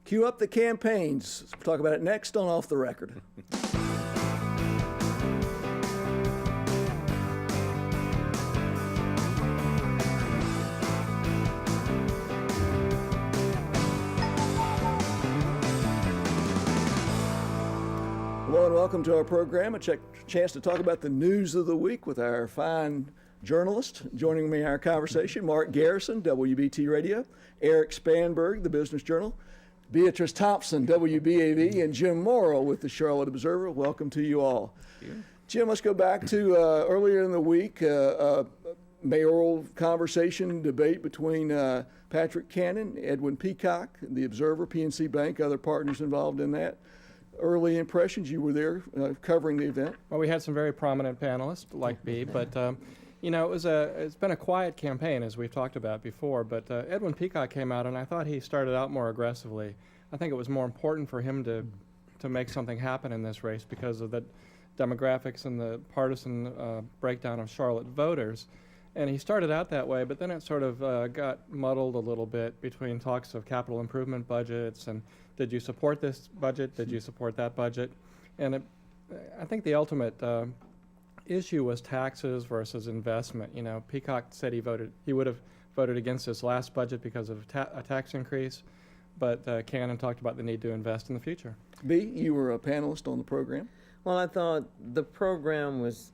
Cue up the campaigns. We'll talk about it next on Off the Record. Hello and welcome to our program, a chance to talk about the news of the week with our fine journalist. Joining me in our conversation, Mark Garrison, WBT Radio, Eric Spanberg, the Business Journal, Beatrice Thompson, WBAV, and Jim Morrow with the Charlotte Observer. Welcome to you all. Jim, let's go back to earlier in the week, mayoral conversation, debate between Patrick Cannon, Edwin Peacock, the Observer, PNC Bank, other partners involved in that. Early impressions, you were there covering the event. Well, we had some very prominent panelists like B, but you know, it's been a quiet campaign, as we've talked about before, but Edwin Peacock came out, and I thought he started out more aggressively. I think it was more important for him to make something happen in this race because of the demographics and the partisan breakdown of Charlotte voters. And he started out that way, but then it sort of got muddled a little bit between talks of capital improvement budgets and did you support this budget, did you support that budget? And I think the ultimate issue was taxes versus investment. You know, Peacock said he would have voted against this last budget because of a tax increase, but Cannon talked about the need to invest in the future. B, you were a panelist on the program. Well, I thought the program was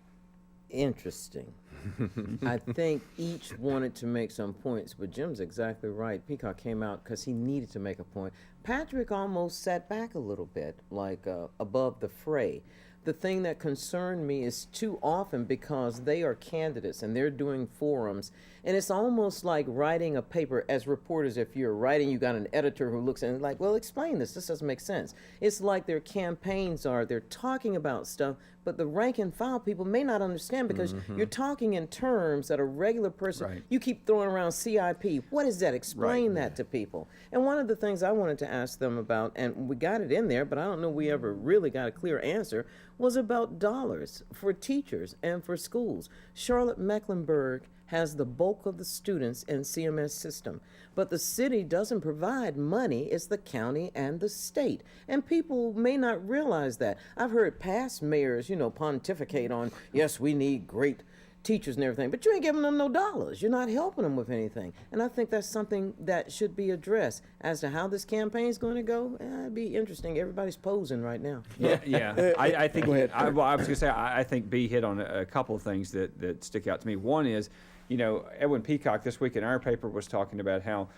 interesting. I think each wanted to make some points, but Jim's exactly right. Peacock came out because he needed to make a point. Patrick almost sat back a little bit, like above the fray. The thing that concerned me is too often because they are candidates and they're doing forums, and it's almost like writing a paper as reporters. If you're writing, you got an editor who looks at it like, well, explain this. This doesn't make sense. It's like their campaigns are. They're talking about stuff, but the rank and file people may not understand because you're talking in terms that a regular person, you keep throwing around CIP. What is that? Explain that to people. And one of the things I wanted to ask them about, and we got it in there, but I don't know we ever really got a clear answer, was about dollars for teachers and for schools. Charlotte-Mecklenburg has the bulk of the students in CMS system, but the city doesn't provide money. It's the county and the state, and people may not realize that. I've heard past mayors, pontificate on, yes, we need great teachers and everything, but you ain't giving them no dollars. You're not helping them with anything. And I think that's something that should be addressed. As to how this campaign is going to go, it'd be interesting. Everybody's posing right now. Yeah. I think, go ahead. I was going to say, I think B hit on a couple of things that stick out to me. One is, Edwin Peacock this week in our paper was talking about how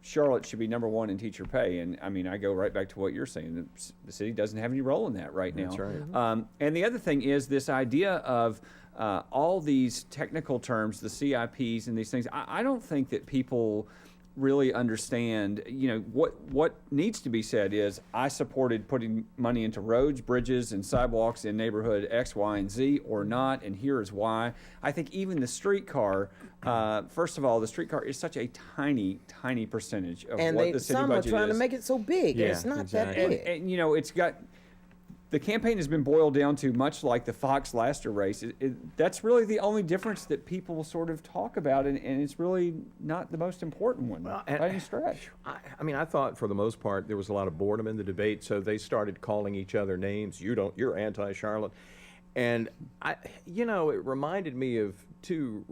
Charlotte should be number one in teacher pay. And I mean, I go right back to what you're saying. The city doesn't have any role in that right now. That's right. And the other thing is this idea of all these technical terms, the CIPs and these things. I don't think that people really understand, what needs to be said is I supported putting money into roads, bridges, and sidewalks in neighborhood X, Y, and Z or not, and here is why. I think even the streetcar, first of all, the streetcar is such a tiny, tiny percentage of what the city budget is. And some are trying to make it so big. Yeah, it's not that exactly. big. And it's got... The campaign has been boiled down to, much like the Fox Laster race, that's really the only difference that people sort of talk about, and it's really not the most important one by any stretch. I mean, I thought for the most part there was a lot of boredom in the debate, so they started calling each other names. You're anti-Charlotte. And it reminded me of two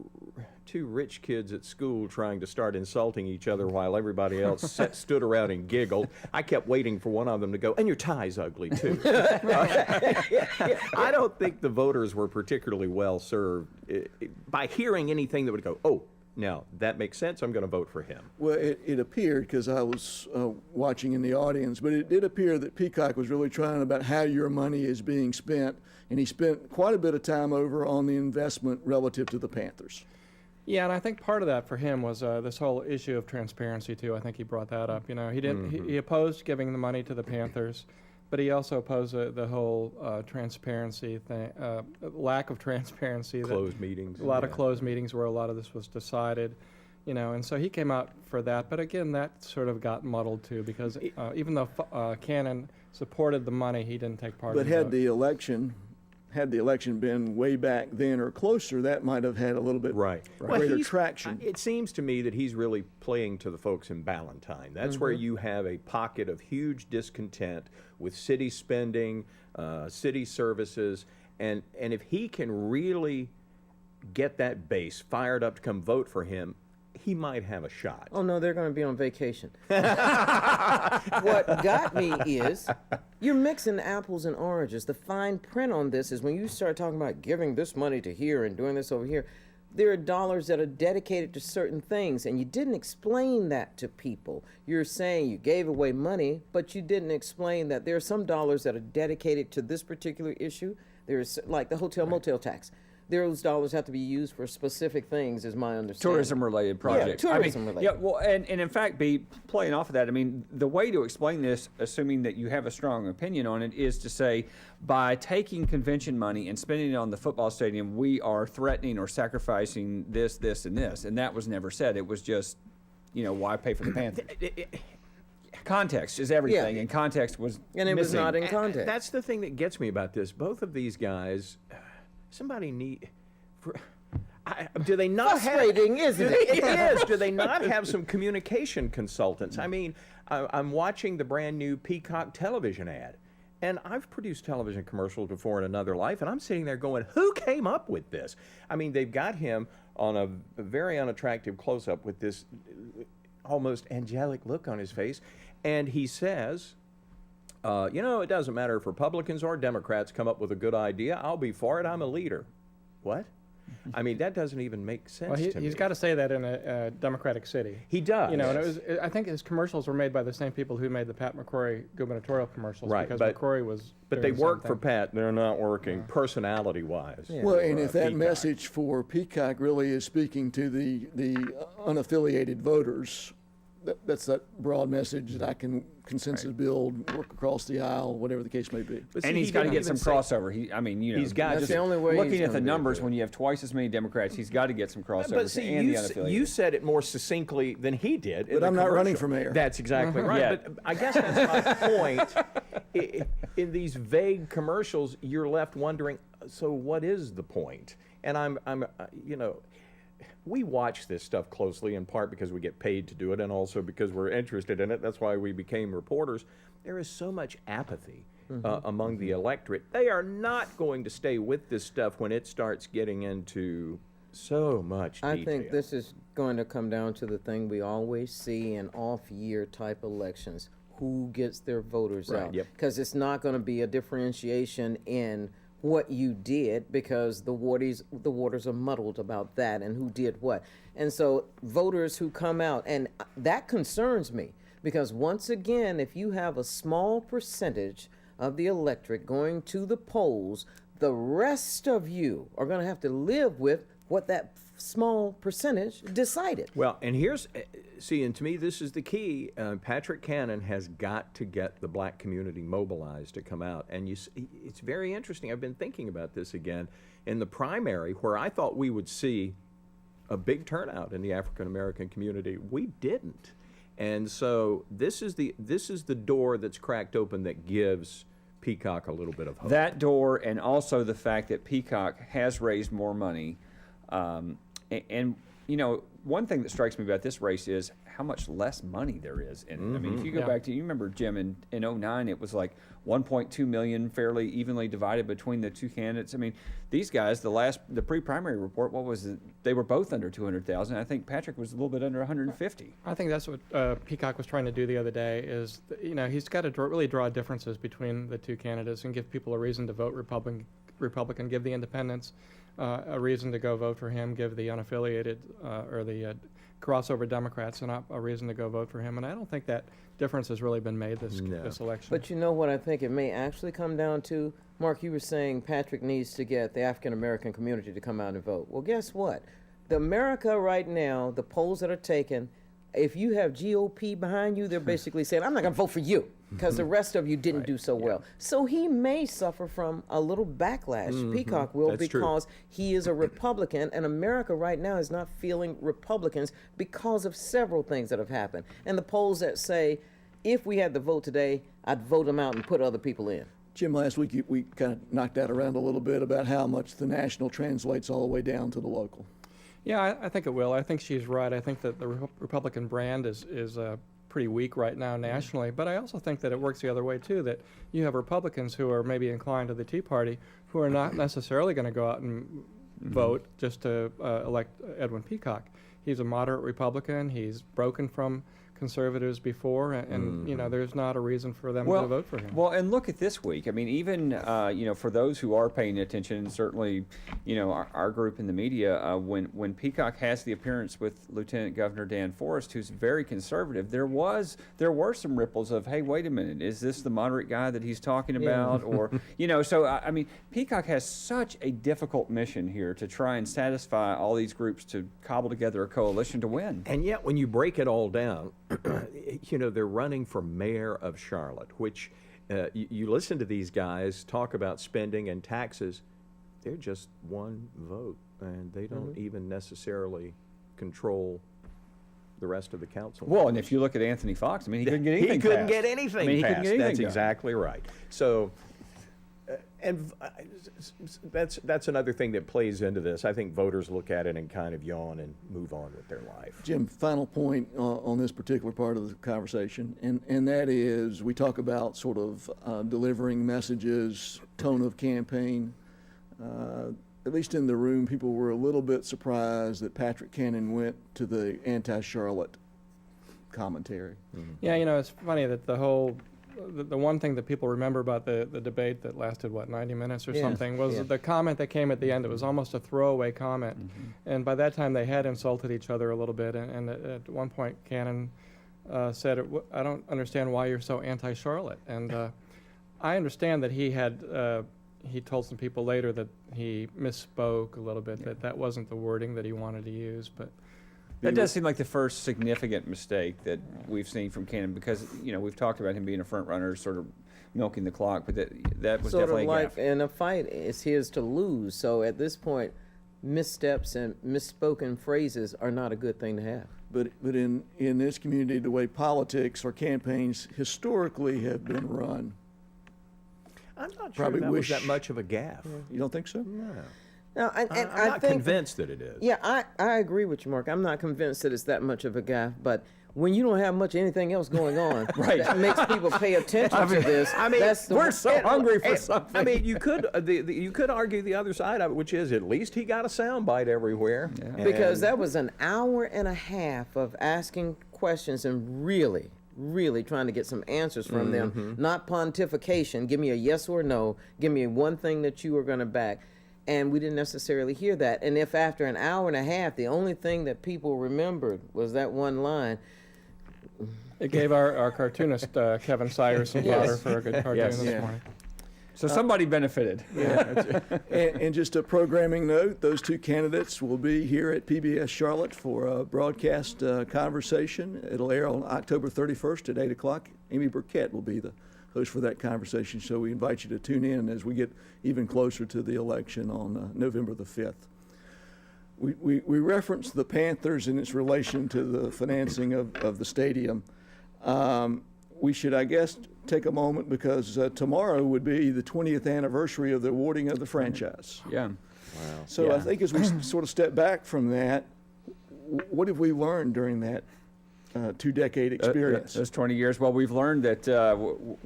rich kids at school trying to start insulting each other while everybody else stood around and giggled. I kept waiting for one of them to go, and your tie's ugly too. I don't think the voters were particularly well served by hearing anything that would go, oh, now that makes sense, I'm going to vote for him. Well, it appeared, because I was watching in the audience, but it did appear that Peacock was really trying about how your money is being spent, and he spent quite a bit of time over on the investment relative to the Panthers. Yeah, and I think part of that for him was this whole issue of transparency too. I think he brought that up. He didn't. He opposed giving the money to the Panthers, but he also opposed the whole transparency thing, lack of transparency. Closed meetings. A lot of closed meetings where a lot of this was decided, and so he came out for that. But again, that sort of got muddled too because even though Cannon supported the money, he didn't take part in it. But had the election had the election been way back then or closer, that might have had a little bit Right. greater he's- traction. It seems to me that he's really playing to the folks in Ballantyne. That's where you have a pocket of huge discontent with city spending, city services, and if he can really get that base fired up to come vote for him, he might have a shot. Oh no, they're going to be on vacation. What got me is you're mixing apples and oranges. The fine print on this is when you start talking about giving this money to here and doing this over here, there are dollars that are dedicated to certain things, and you didn't explain that to people. You're saying you gave away money, but you didn't explain that there are some dollars that are dedicated to this particular issue. There's like the hotel motel tax. Those dollars have to be used for specific things, is my understanding. Tourism-related projects. tourism-related. Yeah, well, and in fact, playing off of that, I mean, the way to explain this, assuming that you have a strong opinion on it, is to say, by taking convention money and spending it on the football stadium, we are threatening or sacrificing this, this, and this. And that was never said. It was just, why pay for the Panthers? Context is everything, and context was And it was missing. not in context. That's the thing that gets me about this. Both of these guys, somebody need. Do they not Frustrating, have, isn't do it? they- It is. Do they not have some communication consultants? I mean, I'm watching the brand new Peacock television ad, and I've produced television commercials before in another life, and I'm sitting there going, who came up with this? I mean, they've got him on a very unattractive close-up with this almost angelic look on his face, and he says, it doesn't matter if Republicans or Democrats come up with a good idea. I'll be for it. I'm a leader. What? I mean, that doesn't even make sense Well, to me. he's got to say that in a Democratic city. He does. And I think his commercials were made by the same people who made the Pat McCrory gubernatorial commercials. Right, Because but- McCrory was. But doing they the same work for thing. Pat. They're not working personality-wise. Well, and if that Peacock. message for Peacock really is speaking to the unaffiliated voters, that's that broad message that I can consensus build, work across the aisle, whatever the case may be. But And see, he's he got to didn't get even some say- crossover. He's got That's just the only way looking he's at the gonna be able numbers, to. when you have twice as many Democrats, he's got to get some crossovers. But see, and you, the s- unaffiliated. you said it more succinctly than he did. in But the I'm not running commercial. for mayor. That's exactly right. Yeah. But I guess that's my point. In these vague commercials, you're left wondering, so what is the point? And we watch this stuff closely in part because we get paid to do it and also because we're interested in it. That's why we became reporters. There is so much apathy among the electorate. They are not going to stay with this stuff when it starts getting into so much detail. I think this is going to come down to the thing we always see in off-year type elections: who gets their voters Right, out. yep. Because it's not going to be a differentiation in what you did, because the waters are muddled about that and who did what. And so voters who come out, and that concerns me, because once again, if you have a small percentage of the electorate going to the polls, the rest of you are going to have to live with what that small percentage decided. Well, and and to me, this is the key. Patrick Cannon has got to get the black community mobilized to come out. And it's very interesting. I've been thinking about this again. In the primary, where I thought we would see a big turnout in the African American community, we didn't. And so this is the door that's cracked open that gives Peacock a little bit of hope. That door, and also the fact that Peacock has raised more money. And one thing that strikes me about this race is how much less money there is. And I mean, if you go Yeah. back to, you remember, Jim, in 2009, it was like 1.2 million, fairly evenly divided between the two candidates. I mean, these guys, the pre-primary report, what was it? They were both under 200,000. I think Patrick was a little bit under 150. I think that's what Peacock was trying to do the other day. Is he's got to really draw differences between the two candidates and give people a reason to vote Republican. Give the independents a reason to go vote for him. Give the unaffiliated or the crossover Democrats a reason to go vote for him. And I don't think that difference has really been made this election. But you know what I think it may actually come down to? Mark, you were saying Patrick needs to get the African American community to come out and vote. Well, guess what? The America right now, the polls that are taken, if you have GOP behind you, they're basically saying, I'm not going to vote for you because the rest of you didn't do so well. So he may suffer from a little backlash. Peacock will, That's true. because he is a Republican, and America right now is not feeling Republicans because of several things that have happened. And the polls that say, if we had the vote today, I'd vote them out and put other people in. Jim, last week we kind of knocked that around a little bit about how much the national translates all the way down to the local. Yeah, I think it will. I think she's right. I think that the Republican brand is pretty weak right now nationally, but I also think that it works the other way too, that you have Republicans who are maybe inclined to the Tea Party who are not necessarily going to go out and vote just to elect Edwin Peacock. He's a moderate Republican. He's broken from conservatives before, and you know, there's not a reason for them to vote for him. Well, and look at this week. I mean, even you know, for those who are paying attention, and certainly, you know, our group in the media, when Peacock has the appearance with Lieutenant Governor Dan Forest, who's very conservative, there were some ripples of, hey, wait a minute, is this the moderate guy that he's talking about, or you know? So I mean, Peacock has such a difficult mission here to try and satisfy all these groups to cobble together a coalition to win. And yet, when you break it all down, you know, they're running for mayor of Charlotte, which you listen to these guys talk about spending and taxes. They're just one vote, and they don't even necessarily control the rest of the council. Well, and if you look at Anthony Fox, I mean, he couldn't get anything He couldn't passed. get anything I mean, he couldn't passed. get anything That's done. exactly right. So, that's another thing that plays into this. I think voters look at it and kind of yawn and move on with their life. Jim, final point on this particular part of the conversation, and that is we talk about sort of delivering messages, tone of campaign. At least in the room, people were a little bit surprised that Patrick Cannon went to the anti-Charlotte commentary. Yeah, you know, it's funny that the one thing that people remember about the debate that lasted, 90 minutes or something, was the comment that came at the end. It was almost a throwaway comment. And by that time, they had insulted each other a little bit. And at one point, Cannon said, I don't understand why you're so anti-Charlotte. And I understand that he told some people later that he misspoke a little bit, that wasn't the wording that he wanted to use. But That does seem like the first significant mistake that we've seen from Cannon, because you know, we've talked about him being a front runner, sort of milking the clock, but that was Sort definitely of a like gaffe. in a fight, it's his to lose. So at this point, missteps and misspoken phrases are not a good thing to have. But in this community, the way politics or campaigns historically have been run, I'm not sure Probably that was wish- that much of a gaffe. you don't think so? No. Now, and I'm I not think, convinced that it is. Yeah, I agree with you, Mark. I'm not convinced that it's that much of a gaffe, but when you don't have much anything else going on, that makes people pay attention to this. I mean, that's the we're so hungry for And, something. I mean, you could you could argue the other side of it, which is at least he got a soundbite everywhere. Yeah. because that was an hour and a half of asking questions and really trying to get some answers from them, not pontification. Give me a yes or no. Give me one thing that you are going to back. And we didn't necessarily hear that. And if after an hour and a half, the only thing that people remembered was that one line, it gave our cartoonist, Kevin Sayers, some fodder for a good cartoon this Yeah. morning. So somebody benefited. And just a programming note, those two candidates will be here at PBS Charlotte for a broadcast conversation. It'll air on October 31st at 8 o'clock. Amy Burkett will be the host for that conversation, so we invite you to tune in as we get even closer to the election on November the 5th. We referenced the Panthers in its relation to the financing of the stadium. We should, I guess, take a moment because tomorrow would be the 20th anniversary of the awarding of the franchise. Yeah. So Yeah. I think as we sort of step back from that, what have we learned during that two-decade experience? Those 20 years. Well, we've learned that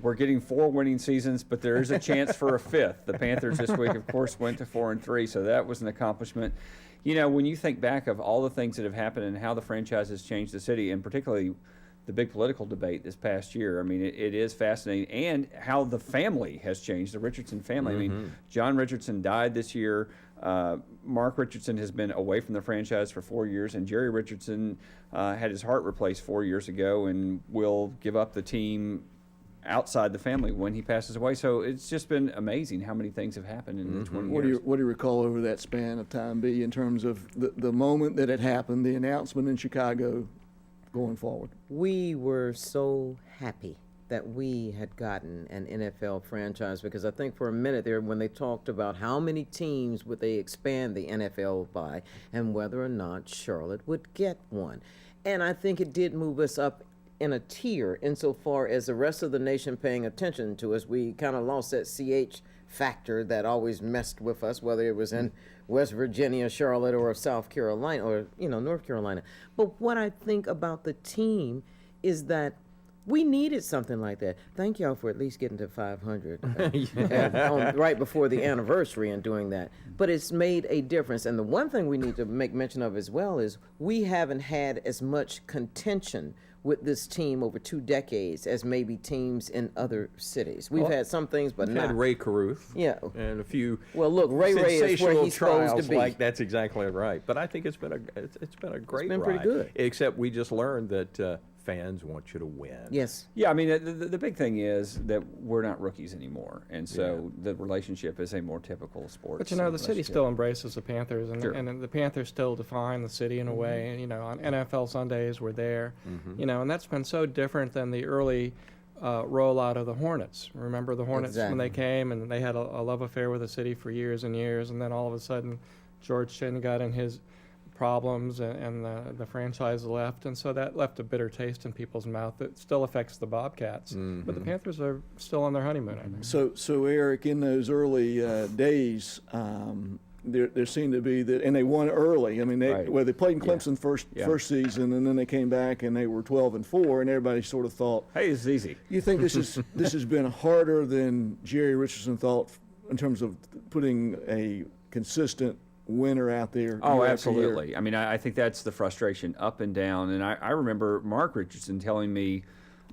we're getting 4 winning seasons, but there is a chance for a 5th. The Panthers this week, of course, went to 4-3, so that was an accomplishment. You know, when you think back of all the things that have happened and how the franchise has changed the city, and particularly the big political debate this past year, I mean, it is fascinating, and how the family has changed, the Richardson family. I mean, John Richardson died this year. Mark Richardson has been away from the franchise for 4 years, and Jerry Richardson had his heart replaced 4 years ago and will give up the team outside the family when he passes away. So it's just been amazing how many things have happened in the 20 years. What do you recall over that span of time be in terms of the moment that it happened, the announcement in Chicago going forward? we were so happy that we had gotten an NFL franchise, because I think for a minute there, when they talked about how many teams would they expand the NFL by and whether or not Charlotte would get one. And I think it did move us up in a tier insofar as the rest of the nation paying attention to us. We kind of lost that CH factor that always messed with us, whether it was in West Virginia, Charlotte, or South Carolina, or North Carolina. But what I think about the team is that we needed something like that. Thank y'all for at least getting to 500 right before the anniversary and doing that. But it's made a difference. And the one thing we need to make mention of as well is we haven't had as much contention with this team over 2 decades as maybe teams in other cities. We've had some things, but We've not. had Ray Caruth. Yeah. And a few. Well, look, Ray is where sensational he's supposed to trials be. Like that's exactly right. But I think it's been a great been pretty ride. good. Except we just learned that fans want you to win. Yes. Yeah, I mean, the big thing is that we're not rookies anymore, and so the relationship is a more typical sports. But the city relationship. still embraces the Panthers, and, Sure. and the Panthers still define the city in a way. And, on NFL Sundays, we're there. And that's been so different than the early rollout of the Hornets. Remember the Hornets when they came, and they had a love affair with the city for years and years, and then all of a sudden, George Shinn got in his problems, and the franchise left, and so that left a bitter taste in people's mouth that still affects the Bobcats. But the Panthers are still on their honeymoon, I think. So Eric, in those early days, there seemed to be that, and they won early. I mean, they played in Clemson first season, and then they came back and they were 12-4, and everybody sort of thought, Hey, it's easy. you think this has been harder than Jerry Richardson thought in terms of putting a consistent winner out there? Oh, year after year? absolutely. I mean, I think that's the frustration up and down. And I remember Mark Richardson telling me,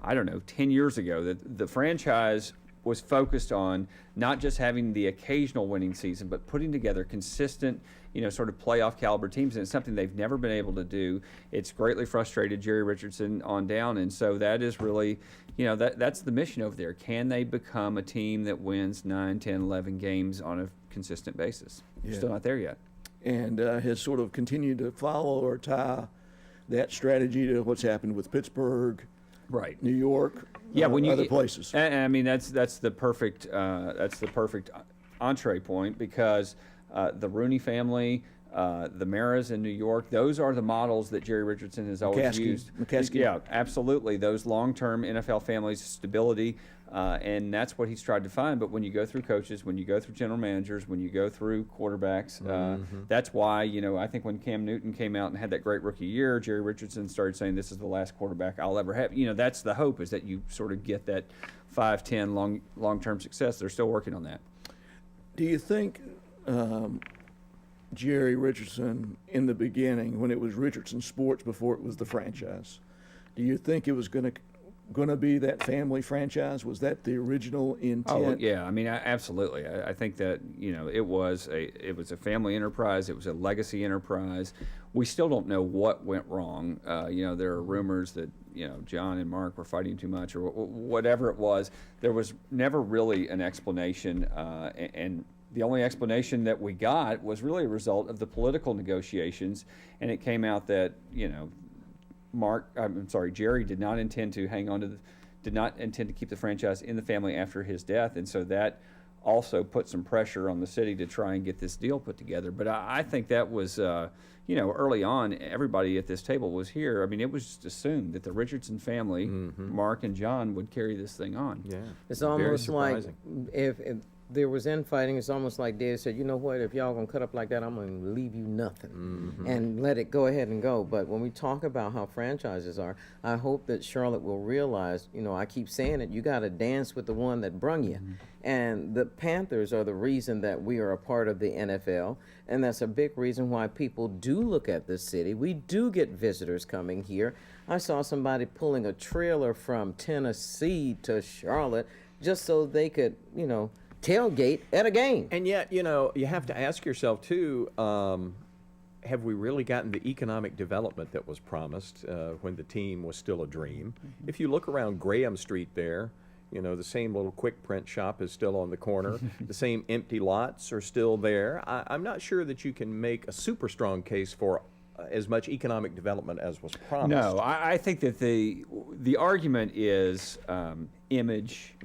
10 years ago, that the franchise was focused on not just having the occasional winning season, but putting together consistent, sort of playoff caliber teams. And it's something they've never been able to do. It's greatly frustrated Jerry Richardson on down. And so that is really, that's the mission over there. Can they become a team that wins 9, 10, 11 games on a consistent basis? We're still not there yet. And has sort of continued to follow or tie that strategy to what's happened with Pittsburgh, Right. New York, other places. And I mean, that's the perfect entree point, because the Rooney family, the Maras in New York, those are the models that Jerry Richardson has always used. McCaskey. Yeah, absolutely. Those long-term NFL families, stability, and that's what he's tried to find. But when you go through coaches, when you go through general managers, when you go through quarterbacks, that's why, I think when Cam Newton came out and had that great rookie year, Jerry Richardson started saying, this is the last quarterback I'll ever have. That's the hope, is that you sort of get that 5-10 long-term success. They're still working on that. Do you think Jerry Richardson, in the beginning, when it was Richardson Sports before it was the franchise, do you think it was going to be that family franchise? Was that the original intent? Oh yeah, I mean, absolutely. I think that it was a family enterprise. It was a legacy enterprise. We still don't know what went wrong. There are rumors that John and Mark were fighting too much, or whatever it was. There was never really an explanation, and the only explanation that we got was really a result of the political negotiations, and it came out that Jerry did not intend to keep the franchise in the family after his death, and so that also put some pressure on the city to try and get this deal put together. But I think that was, early on, everybody at this table was here. I mean, it was just assumed that the Richardson family, Mark and John, would carry this thing on. Yeah. It's Very almost like surprising. if there was infighting, it's almost like Dad said, you know what, if y'all gonna cut up like that, I'm gonna leave you nothing and let it go ahead and go. But when we talk about how franchises are, I hope that Charlotte will realize, I keep saying it, you gotta dance with the one that brung you. And the Panthers are the reason that we are a part of the NFL, and that's a big reason why people do look at this city. We do get visitors coming here. I saw somebody pulling a trailer from Tennessee to Charlotte just so they could, tailgate at a game. And yet, you have to ask yourself, too, have we really gotten the economic development that was promised when the team was still a dream? If you look around Graham Street there, the same little quick print shop is still on the corner. The same empty lots are still there. I'm not sure that you can make a super strong case for as much economic development as was promised. No, I think that the argument is image,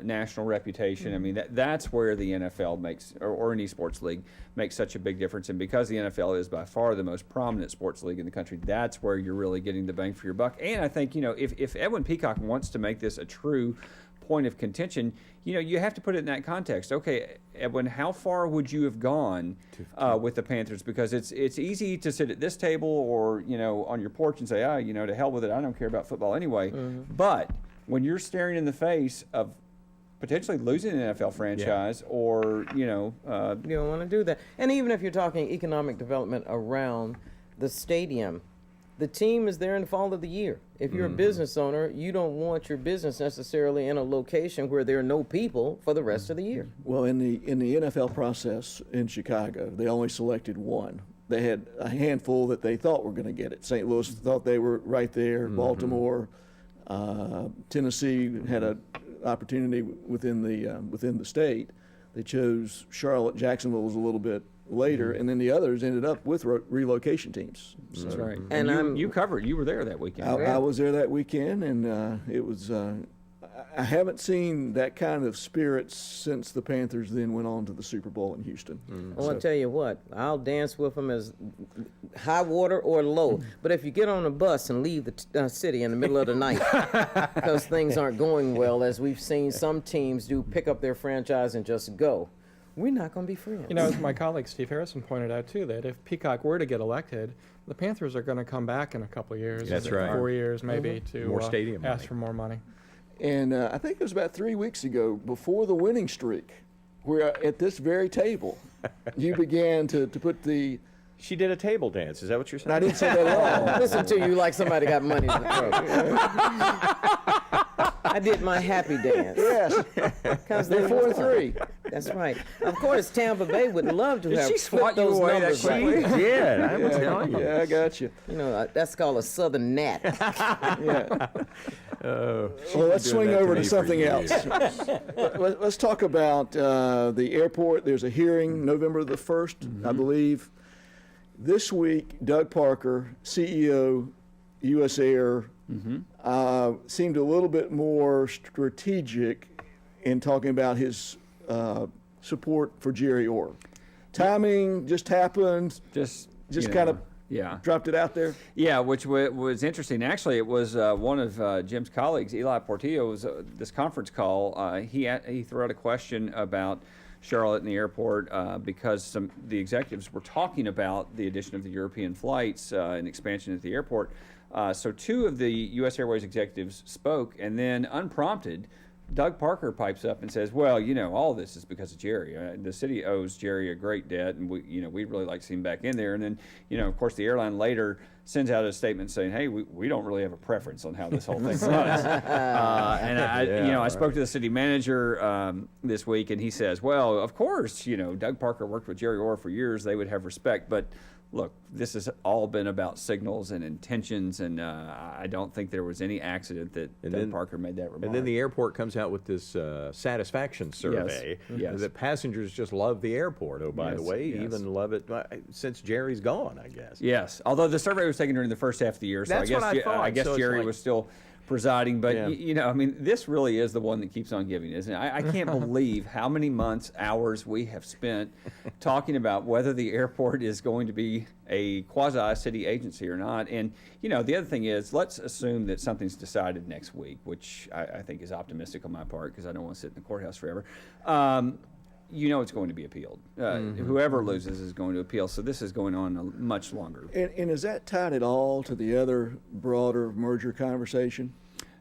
national reputation. I mean, that's where the NFL makes, or any sports league makes such a big difference. And because the NFL is by far the most prominent sports league in the country, that's where you're really getting the bang for your buck. And I think, if Edwin Peacock wants to make this a true point of contention, you have to put it in that context. Okay, Edwin, how far would you have gone with the Panthers? Because it's easy to sit at this table or on your porch and say, to hell with it, I don't care about football anyway. But when you're staring in the face of potentially losing an NFL franchise, or you don't want to do that. And even if you're talking economic development around the stadium, the team is there in the fall of the year. If you're a business owner, you don't want your business necessarily in a location where there are no people for the rest of the year. Well, in the NFL process in Chicago, they only selected one. They had a handful that they thought were going to get it. St. Louis thought they were right there. Baltimore, Tennessee had an opportunity within the state. They chose Charlotte. Jacksonville was a little bit later, and then the others ended up with relocation teams. So that's right. And you covered. You were there that weekend. I was there that weekend, and it was. I haven't seen that kind of spirit since the Panthers then went on to the Super Bowl in Houston. Well, I'll tell you what, I'll dance with them as high water or low. But if you get on a bus and leave the city in the middle of the night because things aren't going well, as we've seen some teams do, pick up their franchise and just go, we're not going to be friends. As my colleague Steve Harrison pointed out too, that if Peacock were to get elected, the Panthers are going to come back in a couple of years. That's right. 4 years maybe to More stadium ask money. for more money. And I think it was about 3 weeks ago, before the winning streak, where at this very table, you began to put the. She did a table dance. Is that what you're saying? I didn't say that at all. Listen to you like somebody got money to throw. I did my happy dance. Yes, Because they're 4-3. That's right. Of course, Tampa Bay would love to have she flipped swat you those away that numbers quick? right. She did. I was telling you. Yeah, I got you. That's called a southern gnat. Yeah. Oh, Well, let's swing that to over to me for something years. else. Let's talk about the airport. There's a hearing November the 1st, I believe. This week, Doug Parker, CEO, U.S. Air, seemed a little bit more strategic in talking about his support for Jerry Orr. Timing just happened, just kind of dropped it out there. Yeah, which was interesting. Actually, it was one of Jim's colleagues, Eli Portillo, was this conference call. He threw out a question about Charlotte and the airport because the executives were talking about the addition of the European flights and expansion at the airport. So two of the U.S. Airways executives spoke, and then unprompted, Doug Parker pipes up and says, well, all this is because of Jerry. The city owes Jerry a great debt, and we'd really like to see him back in there. And then, of course, the airline later sends out a statement saying, hey, we don't really have a preference on how this whole thing runs. And I spoke to the city manager this week, and he says, well, of course, Doug Parker worked with Jerry Orr for years. They would have respect, but look, this has all been about signals and intentions, and I don't think there was any accident that Doug Parker made that remark. And then the airport comes out with this satisfaction survey Yes. that passengers just love the airport. Oh, by the Yes, way, yes. even love it since Jerry's gone, I guess. Yes, although the survey was taken during the first half of the year, so That's what I thought. I guess So it's Jerry like- was still presiding. But Yeah. this really is the one that keeps on giving, isn't it? I can't believe how many months, hours we have spent talking about whether the airport is going to be a quasi-city agency or not. And the other thing is, let's assume that something's decided next week, which I think is optimistic on my part because I don't want to sit in the courthouse forever. It's going to be appealed. Whoever loses is going to appeal. So this is going on much longer. And is that tied at all to the other broader merger conversation?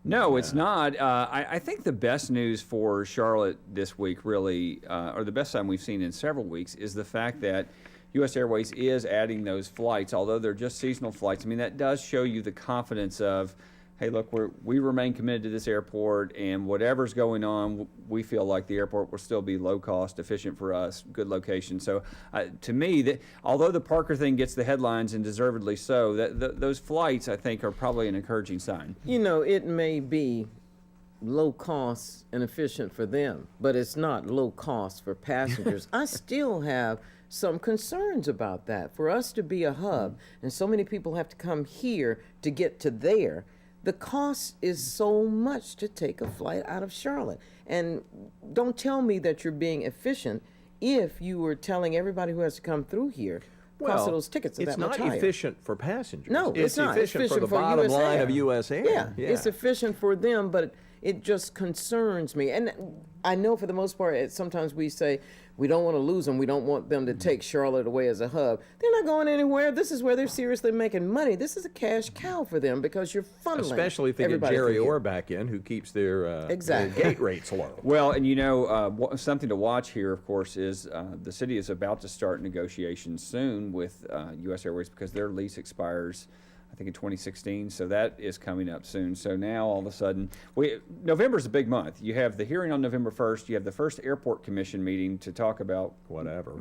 No, it's not. I think the best news for Charlotte this week, really, or the best sign we've seen in several weeks, is the fact that U.S. Airways is adding those flights, although they're just seasonal flights. I mean, that does show you the confidence of, hey, look, we remain committed to this airport, and whatever's going on, we feel like the airport will still be low cost, efficient for us, good location. So to me, although the Parker thing gets the headlines, and deservedly so, those flights, I think, are probably an encouraging sign. It may be low cost and efficient for them, but it's not low cost for passengers. I still have some concerns about that. For us to be a hub, and so many people have to come here to get to there, the cost is so much to take a flight out of Charlotte. And don't tell me that you're being efficient if you were telling everybody who has to come through here, cost of those tickets are it's that much not higher. efficient for passengers. No, it's not. It's efficient for the efficient for bottom US line Air. of U.S. Air. Yeah, it's efficient for them, but it just concerns me. And I know for the most part, sometimes we say we don't want to lose them. We don't want them to take Charlotte away as a hub. They're not going anywhere. This is where they're seriously making money. This is a cash cow for them because you're funneling. Especially if they get everybody Jerry through here. Orr back in, who keeps their Exactly. gate rates low. Well, and you know, something to watch here, of course, is the city is about to start negotiations soon with U.S. Airways because their lease expires, I think, in 2016. So that is coming up soon. So now, all of a sudden, November's a big month. You have the hearing on November 1st. You have the first airport commission meeting to talk about Whatever.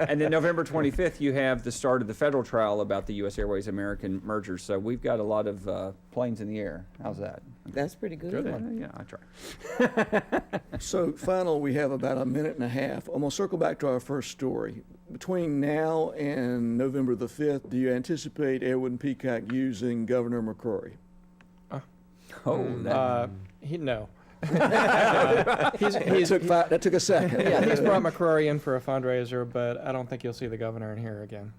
and then November 25th, you have the start of the federal trial about the U.S. Airways American merger. So we've got a lot of planes in the air. How's that? That's pretty good. Yeah, I try. So, final, we have about a minute and a half. I'm going to circle back to our first story. Between now and November the 5th, do you anticipate Edwin Peacock using Governor McCrory? No. That took a second. Yeah, he's brought McCrory in for a fundraiser, but I don't think you'll see the governor in here again.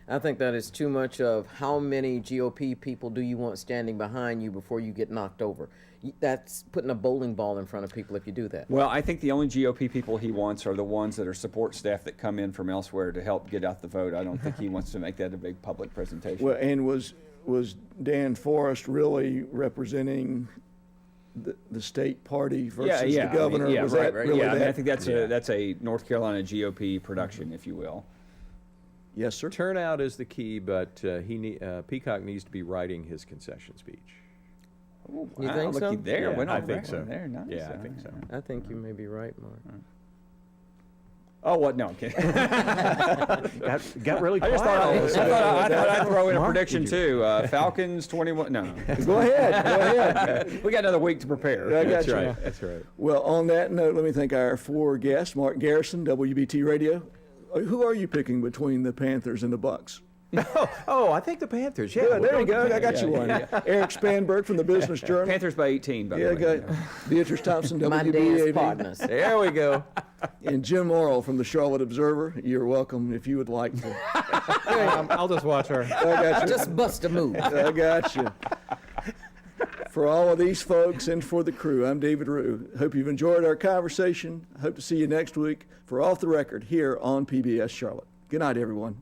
I think that is too much of how many GOP people do you want standing behind you before you get knocked over. That's putting a bowling ball in front of people if you do that. Well, I think the only GOP people he wants are the ones that are support staff that come in from elsewhere to help get out the vote. I don't think he wants to make that a big public presentation. Well, and was Dan Forrest really representing the state party versus the governor? Was that really I mean, that? I think that's a North Carolina GOP production, if you will. Yes, sir. Turnout is the key, but Peacock needs to be writing his concession speech. Oh, You wow, think so? looky there. Yeah, Went I on think record so. There. Nice. Yeah, I think so. I think you may be right, Mark. Oh, what? No, I'm kidding. Got really I quiet. just thought all of a I sudden. thought I'd throw in a Mark, prediction did you- too. Falcons 21. No, Go ahead. Go ahead. we got another week to prepare. I got That's you. right. That's right. Well, on that note, let me thank our four guests. Mark Garrison, WBT Radio. Who are you picking between the Panthers and the Bucks? Oh, I think the Panthers. Yeah, Good, there you go. I got you one. Eric Spanberg from the Business Journal. Panthers by 18. By Yeah, the way. got Beatrice Thompson, My dance WBAB, partners. There we go. and Jim Morrill from the Charlotte Observer. You're welcome if you would like to. I'll just watch her. I got you. Just bust a move. I got you. For all of these folks and for the crew, I'm David Rue. Hope you've enjoyed our conversation. Hope to see you next week for Off the Record here on PBS Charlotte. Good night, everyone.